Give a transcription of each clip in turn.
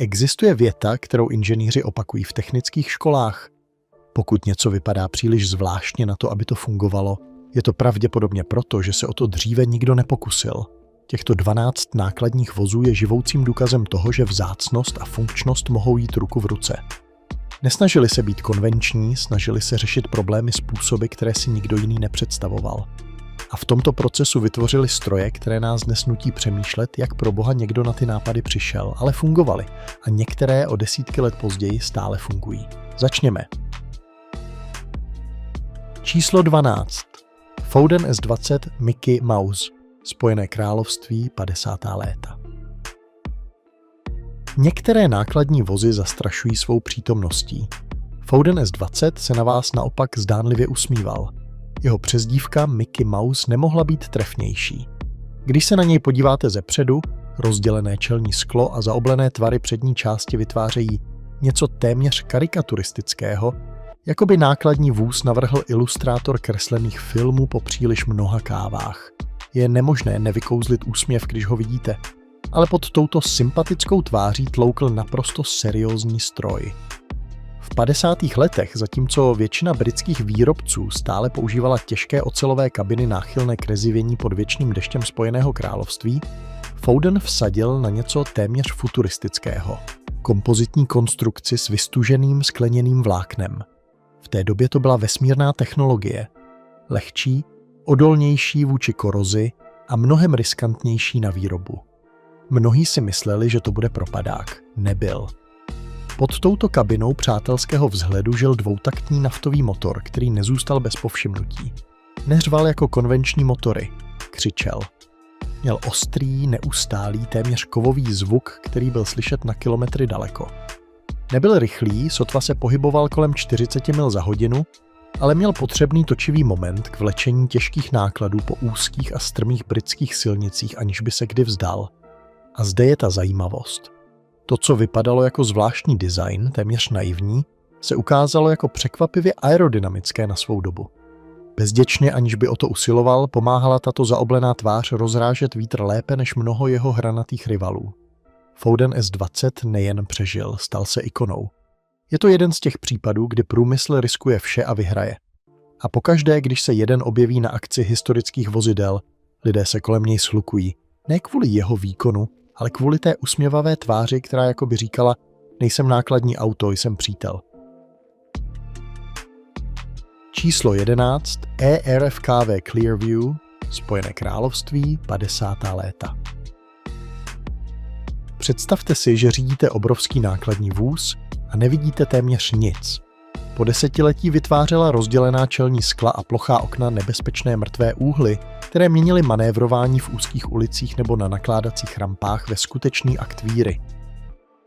Existuje věta, kterou inženýři opakují v technických školách. Pokud něco vypadá příliš zvláštně na to, aby to fungovalo, je to pravděpodobně proto, že se o to dříve nikdo nepokusil. Těchto 12 nákladních vozů je živoucím důkazem toho, že vzácnost a funkčnost mohou jít ruku v ruce. Nesnažili se být konvenční, snažili se řešit problémy způsoby, které si nikdo jiný nepředstavoval. A v tomto procesu vytvořili stroje, které nás dnes nutí přemýšlet, jak pro boha někdo na ty nápady přišel, ale fungovaly. A některé o desítky let později stále fungují. Začněme. Číslo 12. Fouden S20 Mickey Mouse. Spojené království 50. léta. Některé nákladní vozy zastrašují svou přítomností. Fouden S20 se na vás naopak zdánlivě usmíval. Jeho přezdívka Mickey Mouse nemohla být trefnější. Když se na něj podíváte zepředu, rozdělené čelní sklo a zaoblené tvary přední části vytvářejí něco téměř karikaturistického, jako by nákladní vůz navrhl ilustrátor kreslených filmů po příliš mnoha kávách. Je nemožné nevykouzlit úsměv, když ho vidíte, ale pod touto sympatickou tváří tloukl naprosto seriózní stroj. V 50. letech, zatímco většina britských výrobců stále používala těžké ocelové kabiny náchylné k rezivění pod věčným deštěm Spojeného království, Fouden vsadil na něco téměř futuristického. Kompozitní konstrukci s vystuženým skleněným vláknem. V té době to byla vesmírná technologie. Lehčí, odolnější vůči korozi a mnohem riskantnější na výrobu. Mnohí si mysleli, že to bude propadák. Nebyl. Pod touto kabinou přátelského vzhledu žil dvoutaktní naftový motor, který nezůstal bez povšimnutí. Neřval jako konvenční motory. Křičel. Měl ostrý, neustálý, téměř kovový zvuk, který byl slyšet na kilometry daleko. Nebyl rychlý, sotva se pohyboval kolem 40 mil za hodinu, ale měl potřebný točivý moment k vlečení těžkých nákladů po úzkých a strmých britských silnicích, aniž by se kdy vzdal. A zde je ta zajímavost. To, co vypadalo jako zvláštní design, téměř naivní, se ukázalo jako překvapivě aerodynamické na svou dobu. Bezděčně, aniž by o to usiloval, pomáhala tato zaoblená tvář rozrážet vítr lépe než mnoho jeho hranatých rivalů. Fouden S20 nejen přežil, stal se ikonou. Je to jeden z těch případů, kdy průmysl riskuje vše a vyhraje. A pokaždé, když se jeden objeví na akci historických vozidel, lidé se kolem něj shlukují. Ne kvůli jeho výkonu, ale kvůli té usměvavé tváři, která jakoby říkala: nejsem nákladní auto, jsem přítel. Číslo 11. ERFKV Clearview, Spojené království, 50. léta. Představte si, že řídíte obrovský nákladní vůz a nevidíte téměř nic. Po desetiletí vytvářela rozdělená čelní skla a plochá okna nebezpečné mrtvé úhly, které měnily manévrování v úzkých ulicích nebo na nakládacích rampách ve skutečný akt víry.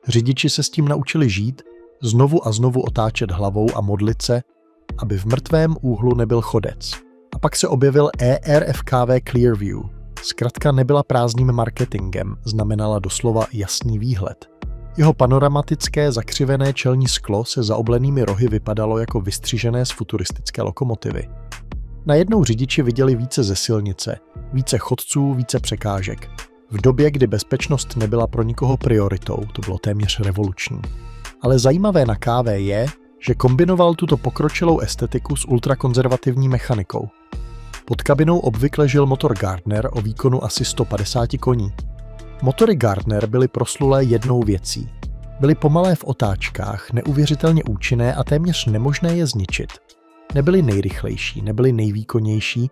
Řidiči se s tím naučili žít, znovu a znovu otáčet hlavou a modlit se, aby v mrtvém úhlu nebyl chodec. A pak se objevil ERFKV Clearview. Zkratka nebyla prázdným marketingem, znamenala doslova jasný výhled. Jeho panoramatické zakřivené čelní sklo se zaoblenými rohy vypadalo jako vystřižené z futuristické lokomotivy. Najednou řidiči viděli více ze silnice, více chodců, více překážek. V době, kdy bezpečnost nebyla pro nikoho prioritou, to bylo téměř revoluční. Ale zajímavé na KV je, že kombinoval tuto pokročilou estetiku s ultrakonzervativní mechanikou. Pod kabinou obvykle žil motor Gardner o výkonu asi 150 koní. Motory Gardner byly proslulé jednou věcí. Byly pomalé v otáčkách, neuvěřitelně účinné a téměř nemožné je zničit. Nebyly nejrychlejší, nebyly nejvýkonnější,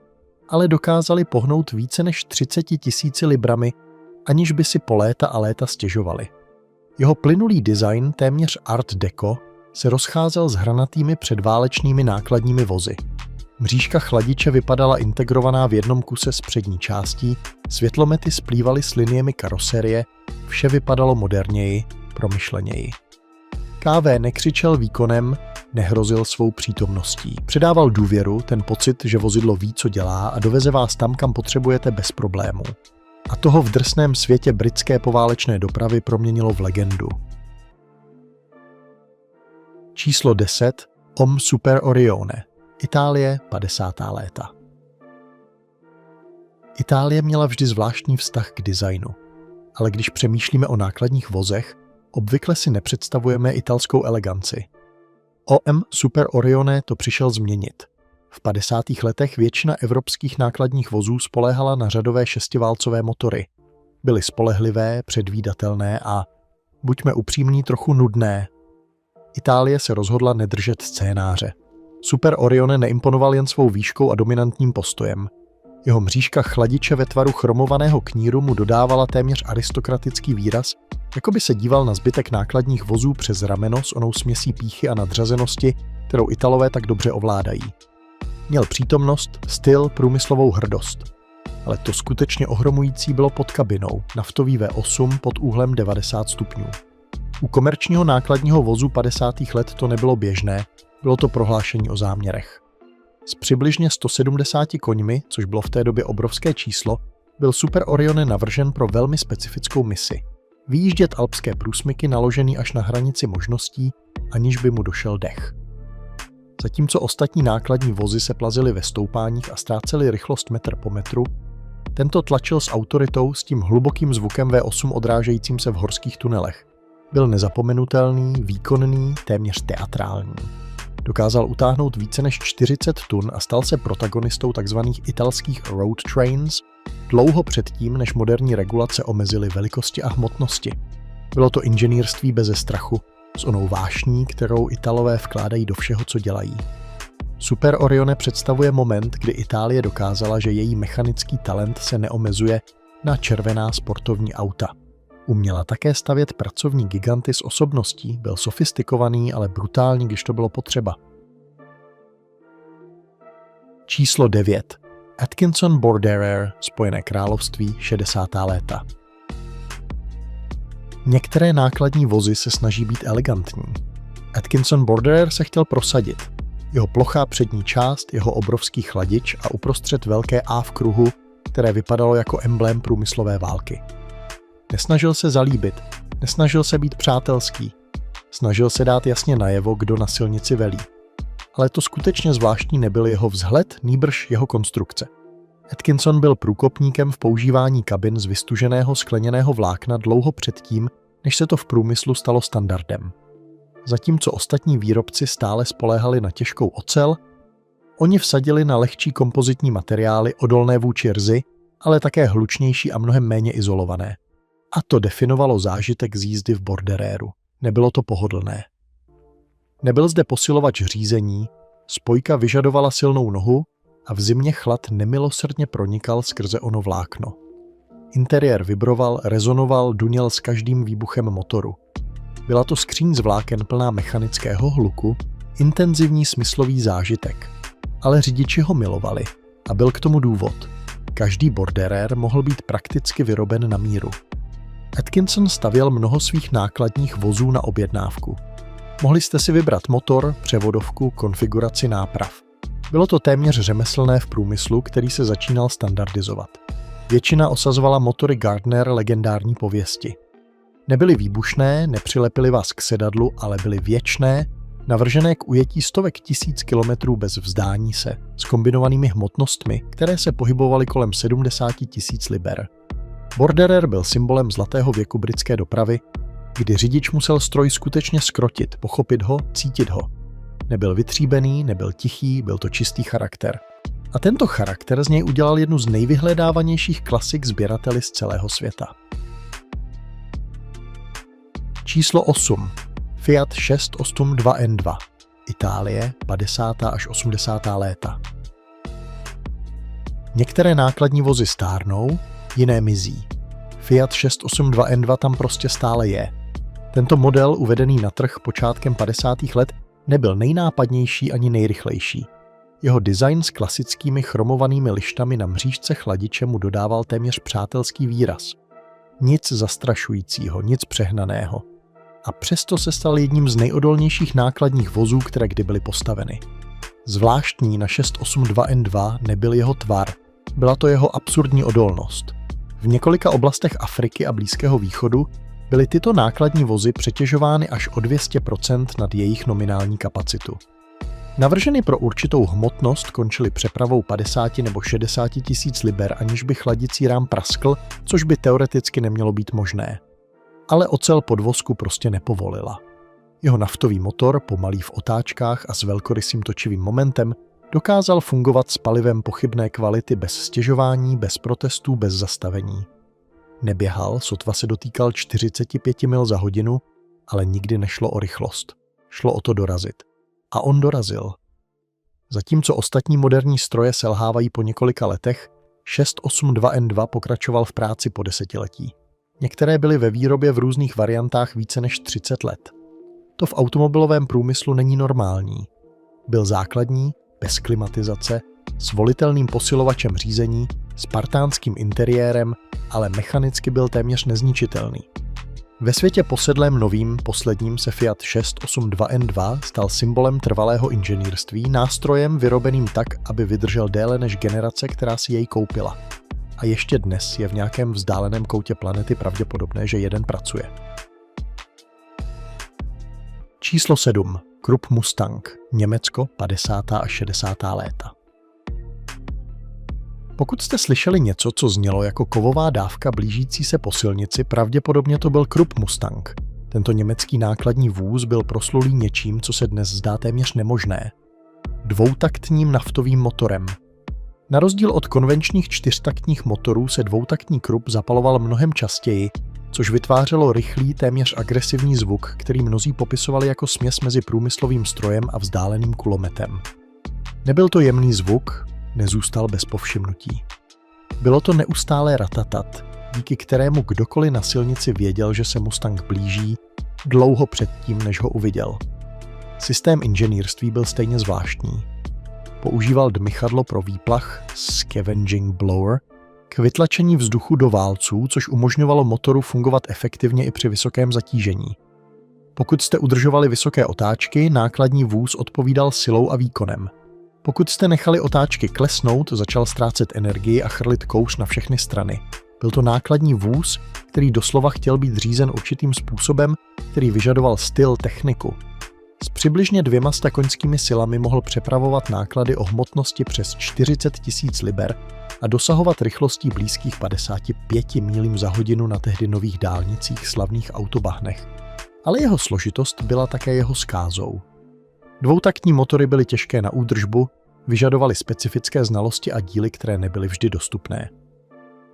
ale dokázali pohnout více než 30 000 librami, aniž by si po léta a léta stěžovali. Jeho plynulý design, téměř art deco, se rozcházel s hranatými předválečnými nákladními vozy. Mřížka chladiče vypadala integrovaná v jednom kuse s přední částí, světlomety splývaly s liniemi karoserie, vše vypadalo moderněji, promyšleněji. KV nekřičel výkonem, nehrozil svou přítomností. Předával důvěru, ten pocit, že vozidlo ví, co dělá a doveze vás tam, kam potřebujete bez problémů. A toho v drsném světě britské poválečné dopravy proměnilo v legendu. Číslo 10. Om Super Orione. Itálie, 50. léta. Itálie měla vždy zvláštní vztah k designu, ale když přemýšlíme o nákladních vozech, Obvykle si nepředstavujeme italskou eleganci. OM Super Orione to přišel změnit. V 50. letech většina evropských nákladních vozů spoléhala na řadové šestiválcové motory. Byly spolehlivé, předvídatelné a, buďme upřímní, trochu nudné. Itálie se rozhodla nedržet scénáře. Super Orione neimponoval jen svou výškou a dominantním postojem. Jeho mřížka chladiče ve tvaru chromovaného kníru mu dodávala téměř aristokratický výraz, jako by se díval na zbytek nákladních vozů přes rameno s onou směsí pýchy a nadřazenosti, kterou Italové tak dobře ovládají. Měl přítomnost, styl, průmyslovou hrdost. Ale to skutečně ohromující bylo pod kabinou, naftový V8 pod úhlem 90 stupňů. U komerčního nákladního vozu 50. let to nebylo běžné, bylo to prohlášení o záměrech. S přibližně 170 koňmi, což bylo v té době obrovské číslo, byl Super Orione navržen pro velmi specifickou misi. Vyjíždět alpské průsmyky naložený až na hranici možností, aniž by mu došel dech. Zatímco ostatní nákladní vozy se plazily ve stoupáních a ztrácely rychlost metr po metru, tento tlačil s autoritou s tím hlubokým zvukem V8 odrážejícím se v horských tunelech. Byl nezapomenutelný, výkonný, téměř teatrální. Dokázal utáhnout více než 40 tun a stal se protagonistou tzv. Italských road trains dlouho předtím, než moderní regulace omezily velikosti a hmotnosti. Bylo to inženýrství beze strachu, s onou vášní, kterou Italové vkládají do všeho, co dělají. Super Orione představuje moment, kdy Itálie dokázala, že její mechanický talent se neomezuje na červená sportovní auta. Uměla také stavět pracovní giganty s osobností, byl sofistikovaný, ale brutální, když to bylo potřeba. Číslo 9. Atkinson Borderer, Spojené království, 60. léta. Některé nákladní vozy se snaží být elegantní. Atkinson Borderer se chtěl prosadit. Jeho plochá přední část, jeho obrovský chladič a uprostřed velké A v kruhu, které vypadalo jako emblém průmyslové války. Nesnažil se zalíbit, nesnažil se být přátelský, snažil se dát jasně najevo, kdo na silnici velí. Ale to skutečně zvláštní nebyl jeho vzhled, nýbrž jeho konstrukce. Atkinson byl průkopníkem v používání kabin z vystuženého skleněného vlákna dlouho předtím, než se to v průmyslu stalo standardem. Zatímco ostatní výrobci stále spoléhali na těžkou ocel, oni vsadili na lehčí kompozitní materiály odolné vůči rzi, ale také hlučnější a mnohem méně izolované. A to definovalo zážitek z jízdy v Borderéru. Nebylo to pohodlné. Nebyl zde posilovač řízení, spojka vyžadovala silnou nohu a v zimě chlad nemilosrdně pronikal skrze ono vlákno. Interiér vibroval, rezonoval, duněl s každým výbuchem motoru. Byla to skříň z vláken plná mechanického hluku, intenzivní smyslový zážitek. Ale řidiči ho milovali a byl k tomu důvod. Každý Borderer mohl být prakticky vyroben na míru. Atkinson stavěl mnoho svých nákladních vozů na objednávku. Mohli jste si vybrat motor, převodovku, konfiguraci náprav. Bylo to téměř řemeslné v průmyslu, který se začínal standardizovat. Většina osazovala motory Gardner legendární pověsti. Nebyly výbušné, nepřilepily vás k sedadlu, ale byly věčné, navržené k ujetí stovek tisíc kilometrů bez vzdání se, s kombinovanými hmotnostmi, které se pohybovaly kolem 70 000 liber. Borderer byl symbolem zlatého věku britské dopravy, kdy řidič musel stroj skutečně zkrotit, pochopit ho, cítit ho. Nebyl vytříbený, nebyl tichý, byl to čistý charakter. A tento charakter z něj udělal jednu z nejvyhledávanějších klasik sběrateli z celého světa. Číslo 8. Fiat 682N2. Itálie, 50. až 80. léta. Některé nákladní vozy stárnou, jiné mizí. Fiat 682N2 tam prostě stále je. Tento model, uvedený na trh počátkem 50. let, nebyl nejnápadnější ani nejrychlejší. Jeho design s klasickými chromovanými lištami na mřížce chladiče mu dodával téměř přátelský výraz. Nic zastrašujícího, nic přehnaného. A přesto se stal jedním z nejodolnějších nákladních vozů, které kdy byly postaveny. Zvláštní na 682N2 nebyl jeho tvar, byla to jeho absurdní odolnost. V několika oblastech Afriky a Blízkého východu byly tyto nákladní vozy přetěžovány až o 200% nad jejich nominální kapacitu. Navrženy pro určitou hmotnost končily přepravou 50 nebo 60 tisíc liber, aniž by chladicí rám praskl, což by teoreticky nemělo být možné. ale ocel podvozku prostě nepovolila. Jeho naftový motor, pomalý v otáčkách a s velkorysým točivým momentem, dokázal fungovat s palivem pochybné kvality bez stěžování, bez protestů, bez zastavení. Neběhal, sotva se dotýkal 45 mil za hodinu, ale nikdy nešlo o rychlost. Šlo o to dorazit. A on dorazil. Zatímco ostatní moderní stroje selhávají po několika letech, 682N2 pokračoval v práci po desetiletí. Některé byly ve výrobě v různých variantách více než 30 let. To v automobilovém průmyslu není normální. Byl základní, bez klimatizace, s volitelným posilovačem řízení, spartánským interiérem, ale mechanicky byl téměř nezničitelný. Ve světě posedlém novým, posledním se Fiat 682N2 stal symbolem trvalého inženýrství, nástrojem vyrobeným tak, aby vydržel déle než generace, která si jej koupila. A ještě dnes je v nějakém vzdáleném koutě planety pravděpodobné, že jeden pracuje. Číslo 7. Krupp Mustang, Německo, 50. a 60. léta. Pokud jste slyšeli něco, co znělo jako kovová dávka blížící se po silnici, pravděpodobně to byl Krupp Mustang. Tento německý nákladní vůz byl proslulý něčím, co se dnes zdá téměř nemožné. Dvoutaktním naftovým motorem. Na rozdíl od konvenčních čtyřtaktních motorů se dvoutaktní Krupp zapaloval mnohem častěji, což vytvářelo rychlý, téměř agresivní zvuk, který mnozí popisovali jako směs mezi průmyslovým strojem a vzdáleným kulometem. Nebyl to jemný zvuk, nezůstal bez povšimnutí. Bylo to neustálé ratatat, díky kterému kdokoliv na silnici věděl, že se Mustang blíží, dlouho předtím, než ho uviděl. Systém inženýrství byl stejně zvláštní. Používal dmychadlo pro výplach, scavenging blower, k vytlačení vzduchu do válců, což umožňovalo motoru fungovat efektivně i při vysokém zatížení. Pokud jste udržovali vysoké otáčky, nákladní vůz odpovídal silou a výkonem. Pokud jste nechali otáčky klesnout, začal ztrácet energii a chrlit kouř na všechny strany. Byl to nákladní vůz, který doslova chtěl být řízen určitým způsobem, který vyžadoval styl, techniku. S přibližně 200 koňskými silami mohl přepravovat náklady o hmotnosti přes 40 000 liber a dosahovat rychlostí blízkých 55 mílím za hodinu na tehdy nových dálnicích, slavných autobahnech. Ale jeho složitost byla také jeho zkázou. Dvoutaktní motory byly těžké na údržbu, vyžadovaly specifické znalosti a díly, které nebyly vždy dostupné.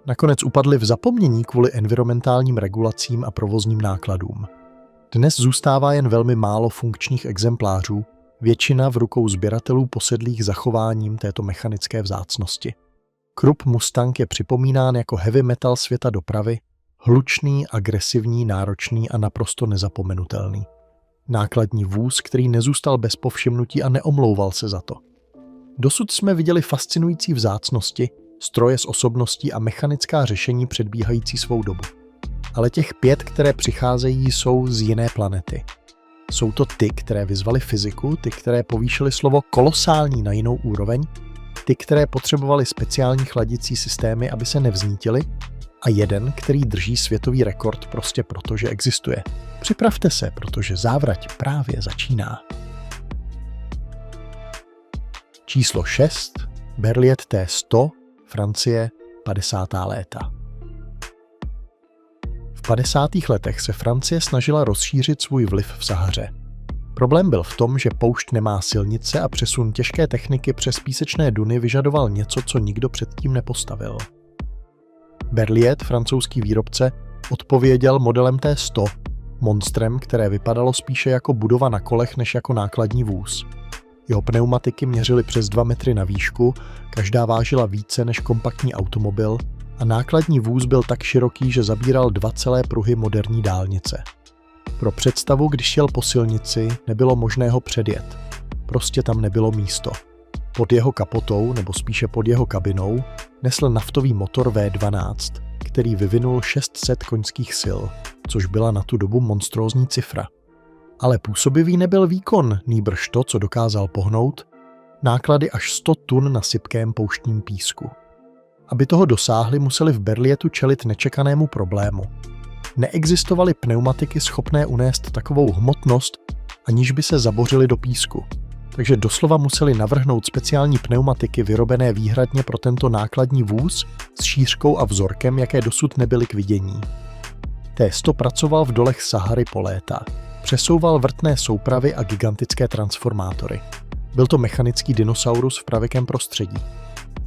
Nakonec upadly v zapomnění kvůli environmentálním regulacím a provozním nákladům. Dnes zůstává jen velmi málo funkčních exemplářů, většina v rukou sběratelů posedlých zachováním této mechanické vzácnosti. Krupp Mustang je připomínán jako heavy metal světa dopravy, hlučný, agresivní, náročný a naprosto nezapomenutelný. Nákladní vůz, který nezůstal bez povšimnutí a neomlouval se za to. Dosud jsme viděli fascinující vzácnosti, stroje s osobností a mechanická řešení předbíhající svou dobu. Ale těch 5, které přicházejí, jsou z jiné planety. Jsou to ty, které vyzvaly fyziku, ty, které povýšily slovo kolosální na jinou úroveň, ty, které potřebovaly speciální chladicí systémy, aby se nevznítily, a jeden, který drží světový rekord prostě proto, že existuje. Připravte se, protože závrať právě začíná. Číslo 6. Berliet T100, Francie, 50. léta. V 50. letech se Francie snažila rozšířit svůj vliv v Sahaře. Problém byl v tom, že poušť nemá silnice a přesun těžké techniky přes písečné duny vyžadoval něco, co nikdo předtím nepostavil. Berliet, francouzský výrobce, odpověděl modelem T100, monstrem, které vypadalo spíše jako budova na kolech než jako nákladní vůz. Jeho pneumatiky měřily přes 2 metry na výšku, každá vážila více než kompaktní automobil a nákladní vůz byl tak široký, že zabíral 2 celé pruhy moderní dálnice. Pro představu, když jel po silnici, nebylo možné ho předjet. Prostě tam nebylo místo. Pod jeho kapotou, nebo spíše pod jeho kabinou, nesl naftový motor V12, který vyvinul 600 koňských sil, což byla na tu dobu monstrózní cifra. Ale působivý nebyl výkon, nýbrž to, co dokázal pohnout, náklady až 100 tun na sypkém pouštním písku. Aby toho dosáhli, museli v Berlietu čelit nečekanému problému. Neexistovaly pneumatiky schopné unést takovou hmotnost, aniž by se zabořily do písku. Takže doslova museli navrhnout speciální pneumatiky vyrobené výhradně pro tento nákladní vůz s šířkou a vzorkem, jaké dosud nebyly k vidění. T100 pracoval v dolech Sahary po léta. Přesouval vrtné soupravy a gigantické transformátory. Byl to mechanický dinosaurus v pravěkém prostředí.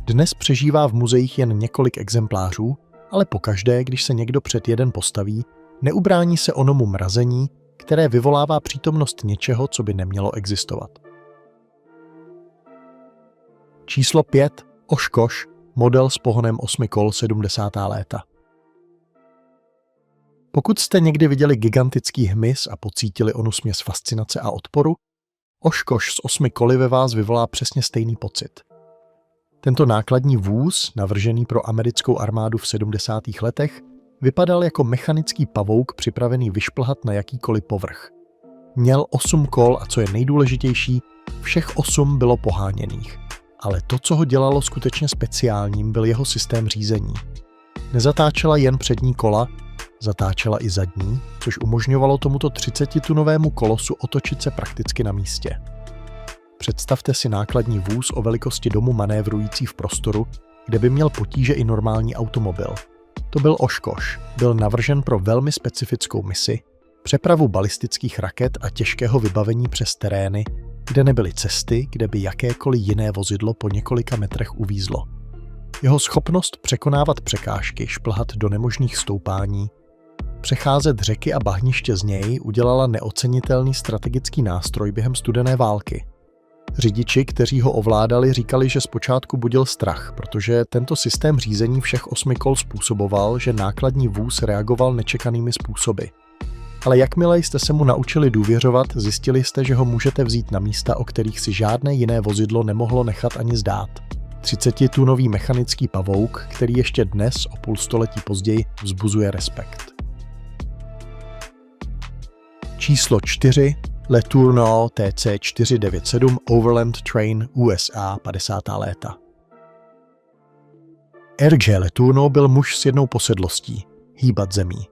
Dnes přežívá v muzeích jen několik exemplářů, ale pokaždé, když se někdo před jeden postaví, neubrání se onomu mrazení, které vyvolává přítomnost něčeho, co by nemělo existovat. Číslo 5. Oshkosh, model s pohonem 8 kol 70. léta. Pokud jste někdy viděli gigantický hmyz a pocítili onu směs fascinace a odporu, Oshkosh s 8 koly ve vás vyvolá přesně stejný pocit. Tento nákladní vůz, navržený pro americkou armádu v 70. letech, vypadal jako mechanický pavouk připravený vyšplhat na jakýkoliv povrch. Měl 8 kol a co je nejdůležitější, všech 8 bylo poháněných. Ale to, co ho dělalo skutečně speciálním, byl jeho systém řízení. Nezatáčela jen přední kola, zatáčela i zadní, což umožňovalo tomuto 30-tunovému kolosu otočit se prakticky na místě. Představte si nákladní vůz o velikosti domu manévrující v prostoru, kde by měl potíže i normální automobil. To byl Oshkosh, byl navržen pro velmi specifickou misi, přepravu balistických raket a těžkého vybavení přes terény, kde nebyly cesty, kde by jakékoliv jiné vozidlo po několika metrech uvízlo. Jeho schopnost překonávat překážky, šplhat do nemožných stoupání, přecházet řeky a bahniště z něj udělala neocenitelný strategický nástroj během studené války. Řidiči, kteří ho ovládali, říkali, že zpočátku budil strach, protože tento systém řízení všech 8 kol způsoboval, že nákladní vůz reagoval nečekanými způsoby. Ale jakmile jste se mu naučili důvěřovat, zjistili jste, že ho můžete vzít na místa, o kterých si žádné jiné vozidlo nemohlo nechat ani zdát. 30-tunový mechanický pavouk, který ještě dnes, o půl století později, vzbuzuje respekt. Číslo 4. Le Tourneau TC497 Overland Train USA 50. léta. Hergé Le Tourneau byl muž s jednou posedlostí – hýbat zemí.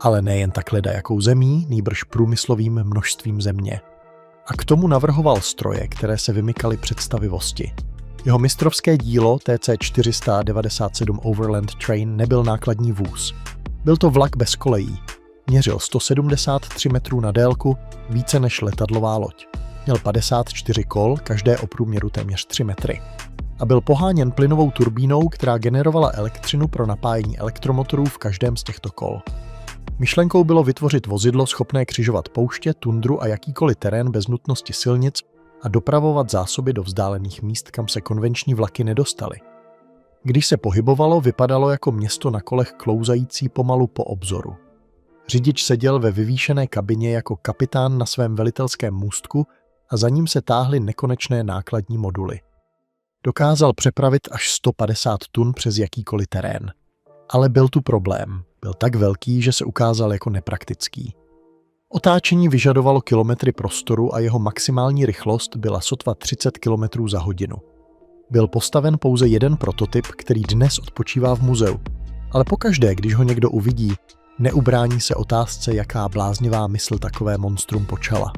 Ale nejen tak ledajakou zemí, nýbrž průmyslovým množstvím země. A k tomu navrhoval stroje, které se vymykaly představivosti. Jeho mistrovské dílo TC497 Overland Train nebyl nákladní vůz. Byl to vlak bez kolejí. Měřil 173 metrů na délku, více než letadlová loď. Měl 54 kol, každé o průměru téměř 3 metry. A byl poháněn plynovou turbínou, která generovala elektřinu pro napájení elektromotorů v každém z těchto kol. Myšlenkou bylo vytvořit vozidlo schopné křižovat pouště, tundru a jakýkoliv terén bez nutnosti silnic a dopravovat zásoby do vzdálených míst, kam se konvenční vlaky nedostaly. Když se pohybovalo, vypadalo jako město na kolech klouzající pomalu po obzoru. Řidič seděl ve vyvýšené kabině jako kapitán na svém velitelském můstku a za ním se táhly nekonečné nákladní moduly. Dokázal přepravit až 150 tun přes jakýkoliv terén. Ale byl tu problém. Byl tak velký, že se ukázal jako nepraktický. Otáčení vyžadovalo kilometry prostoru a jeho maximální rychlost byla sotva 30 km za hodinu. Byl postaven pouze jeden prototyp, který dnes odpočívá v muzeu. Ale pokaždé, když ho někdo uvidí, neubrání se otázce, jaká bláznivá mysl takové monstrum počala.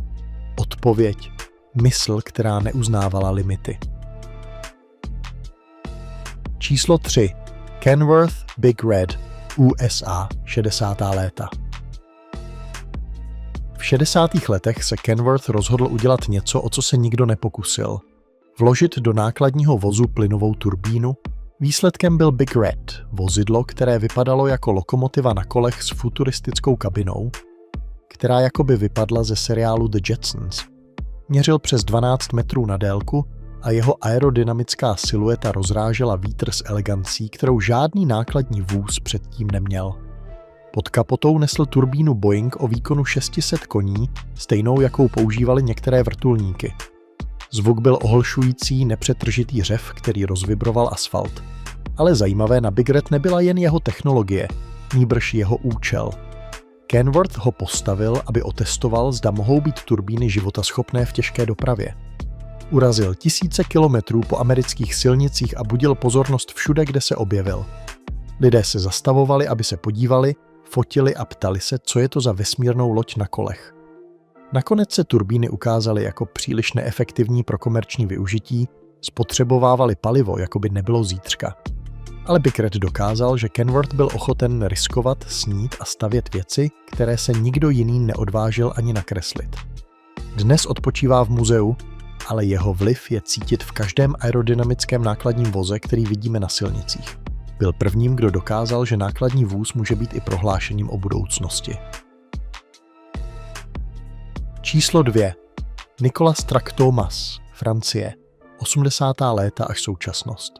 Odpověď: mysl, která neuznávala limity. Číslo 3. Kenworth Big Red, USA, 60. léta. V 60. letech se Kenworth rozhodl udělat něco, o co se nikdo nepokusil. Vložit do nákladního vozu plynovou turbínu. Výsledkem byl Big Red, vozidlo, které vypadalo jako lokomotiva na kolech s futuristickou kabinou, která jakoby vypadla ze seriálu The Jetsons. Měřil přes 12 metrů na délku a jeho aerodynamická silueta rozrážela vítr s elegancí, kterou žádný nákladní vůz předtím neměl. Pod kapotou nesl turbínu Boeing o výkonu 600 koní, stejnou jakou používali některé vrtulníky. Zvuk byl ohlšující, nepřetržitý řev, který rozvibroval asfalt. Ale zajímavé na Big Red nebyla jen jeho technologie, nýbrž jeho účel. Kenworth ho postavil, aby otestoval, zda mohou být turbíny životaschopné v těžké dopravě. Urazil tisíce kilometrů po amerických silnicích a budil pozornost všude, kde se objevil. Lidé se zastavovali, aby se podívali, fotili a ptali se, co je to za vesmírnou loď na kolech. Nakonec se turbíny ukázaly jako příliš neefektivní pro komerční využití, spotřebovávaly palivo, jako by nebylo zítřka. Ale Bickert dokázal, že Kenworth byl ochoten riskovat, snít a stavět věci, které se nikdo jiný neodvážil ani nakreslit. Dnes odpočívá v muzeu, ale jeho vliv je cítit v každém aerodynamickém nákladním voze, který vidíme na silnicích. Byl prvním, kdo dokázal, že nákladní vůz může být i prohlášením o budoucnosti. Číslo 2. Nicolas Tractopmas, Francie, 80. léta až současnost.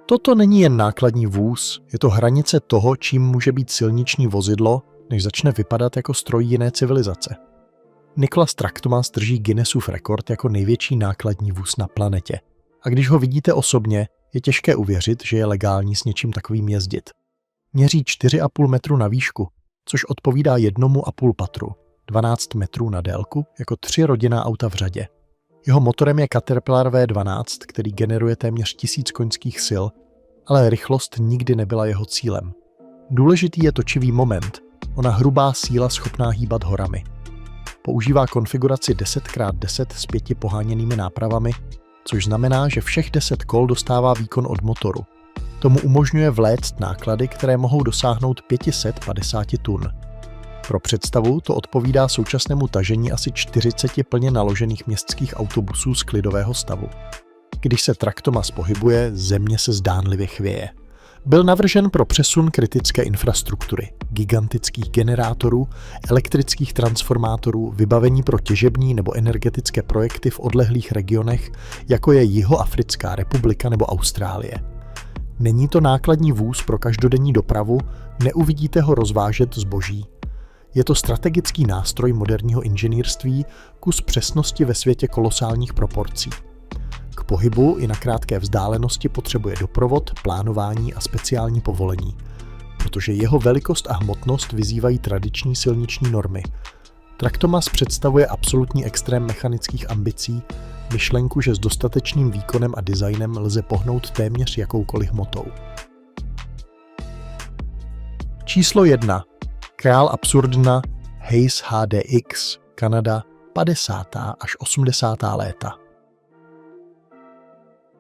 Toto není jen nákladní vůz, je to hranice toho, čím může být silniční vozidlo, než začne vypadat jako stroj jiné civilizace. Nicolas Tractopmas drží Guinnessův rekord jako největší nákladní vůz na planetě. A když ho vidíte osobně, je těžké uvěřit, že je legální s něčím takovým jezdit. Měří 4,5 metru na výšku, což odpovídá 1,5 patru, 12 metrů na délku, jako 3 rodinná auta v řadě. Jeho motorem je Caterpillar V12, který generuje téměř 1000 koňských sil, ale rychlost nikdy nebyla jeho cílem. Důležitý je točivý moment, ona hrubá síla schopná hýbat horami. Používá konfiguraci 10x10 s 5 poháněnými nápravami, což znamená, že všech 10 kol dostává výkon od motoru. Tomu umožňuje vléct náklady, které mohou dosáhnout 550 tun. Pro představu to odpovídá současnému tažení asi 40 plně naložených městských autobusů z klidového stavu. Když se Tractopmas pohybuje, země se zdánlivě chvěje. Byl navržen pro přesun kritické infrastruktury, gigantických generátorů, elektrických transformátorů, vybavení pro těžební nebo energetické projekty v odlehlých regionech, jako je Jihoafrická republika nebo Austrálie. Není to nákladní vůz pro každodenní dopravu, neuvidíte ho rozvážet zboží. Je to strategický nástroj moderního inženýrství, kus přesnosti ve světě kolosálních proporcí. K pohybu i na krátké vzdálenosti potřebuje doprovod, plánování a speciální povolení, protože jeho velikost a hmotnost vyzývají tradiční silniční normy. Tractopmas představuje absolutní extrém mechanických ambicí, myšlenku, že s dostatečným výkonem a designem lze pohnout téměř jakoukoliv hmotou. Číslo 1. Král absurdna Hayes HDX, Kanada, 50. až 80. léta.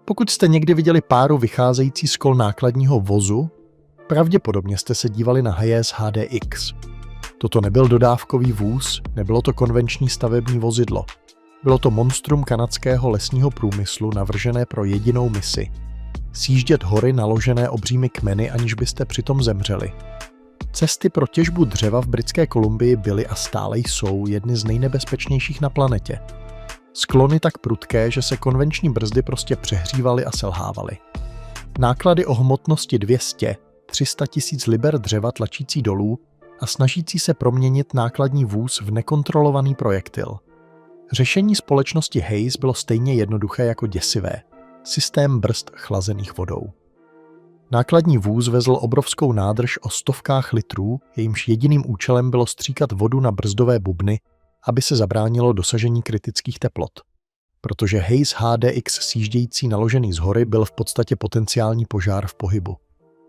Pokud jste někdy viděli páru vycházející z kol nákladního vozu, pravděpodobně jste se dívali na Hayes HDX. Toto nebyl dodávkový vůz, nebylo to konvenční stavební vozidlo. Bylo to monstrum kanadského lesního průmyslu navržené pro jedinou misi. Sjíždět hory naložené obřími kmeny, aniž byste přitom zemřeli. Cesty pro těžbu dřeva v Britské Kolumbii byly a stále jsou jedny z nejnebezpečnějších na planetě. Sklony tak prudké, že se konvenční brzdy prostě přehřívaly a selhávaly. Náklady o hmotnosti 200–300 tisíc liber dřeva tlačící dolů a snažící se proměnit nákladní vůz v nekontrolovaný projektil. Řešení společnosti Hayes bylo stejně jednoduché jako děsivé. Systém brzd chlazených vodou. Nákladní vůz vezl obrovskou nádrž o stovkách litrů, jejímž jediným účelem bylo stříkat vodu na brzdové bubny, aby se zabránilo dosažení kritických teplot. Protože Hayes HDX sjíždějící naložený z hory byl v podstatě potenciální požár v pohybu.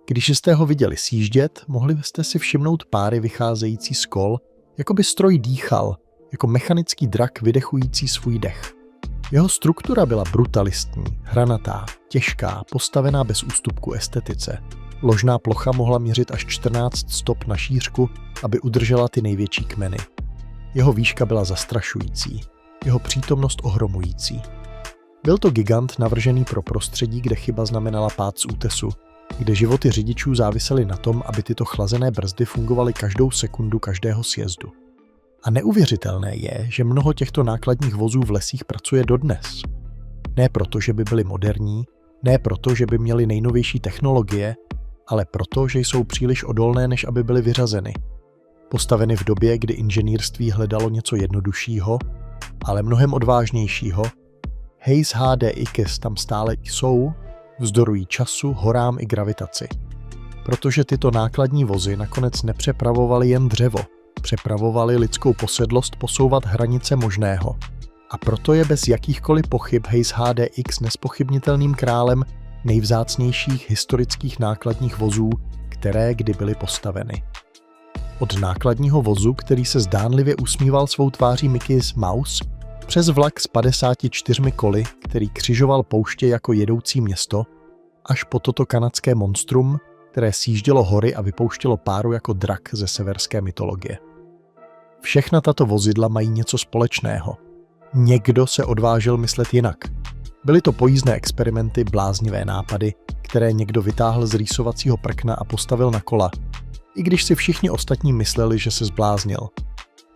Když jste ho viděli sjíždět, mohli jste si všimnout páry vycházející z kol, jako by stroj dýchal, jako mechanický drak vydechující svůj dech. Jeho struktura byla brutalistní, hranatá, těžká, postavená bez ústupku estetice. Ložná plocha mohla měřit až 14 stop na šířku, aby udržela ty největší kmeny. Jeho výška byla zastrašující, jeho přítomnost ohromující. Byl to gigant navržený pro prostředí, kde chyba znamenala pád z útesu, kde životy řidičů závisely na tom, aby tyto chlazené brzdy fungovaly každou sekundu každého sjezdu. A neuvěřitelné je, že mnoho těchto nákladních vozů v lesích pracuje dodnes. Ne proto, že by byly moderní, ne proto, že by měly nejnovější technologie, ale proto, že jsou příliš odolné, než aby byly vyřazeny. Postaveny v době, kdy inženýrství hledalo něco jednoduššího, ale mnohem odvážnějšího, Hayes HDX tam stále jsou, vzdorují času, horám i gravitaci. Protože tyto nákladní vozy nakonec nepřepravovaly jen dřevo, přepravovali lidskou posedlost posouvat hranice možného. A proto je bez jakýchkoliv pochyb Hayes HDX nespochybnitelným králem nejvzácnějších historických nákladních vozů, které kdy byly postaveny. Od nákladního vozu, který se zdánlivě usmíval svou tváří Mickey's Mouse, přes vlak s 54 koly, který křižoval pouště jako jedoucí město, až po toto kanadské monstrum, které sjíždělo hory a vypouštělo páru jako drak ze severské mytologie. Všechna tato vozidla mají něco společného. Někdo se odvážil myslet jinak. Byly to pojízdné experimenty, bláznivé nápady, které někdo vytáhl z rýsovacího prkna a postavil na kola, i když si všichni ostatní mysleli, že se zbláznil.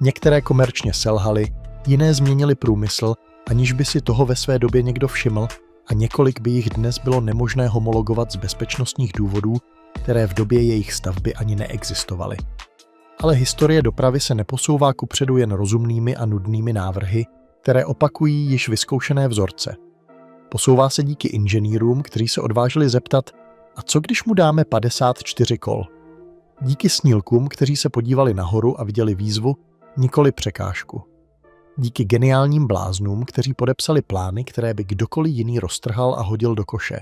Některé komerčně selhaly, jiné změnily průmysl, aniž by si toho ve své době někdo všiml, a několik by jich dnes bylo nemožné homologovat z bezpečnostních důvodů, které v době jejich stavby ani neexistovaly. Ale historie dopravy se neposouvá kupředu jen rozumnými a nudnými návrhy, které opakují již vyzkoušené vzorce. Posouvá se díky inženýrům, kteří se odvážili zeptat, a co když mu dáme 54 kol? Díky snílkům, kteří se podívali nahoru a viděli výzvu, nikoli překážku. Díky geniálním bláznům, kteří podepsali plány, které by kdokoliv jiný roztrhal a hodil do koše.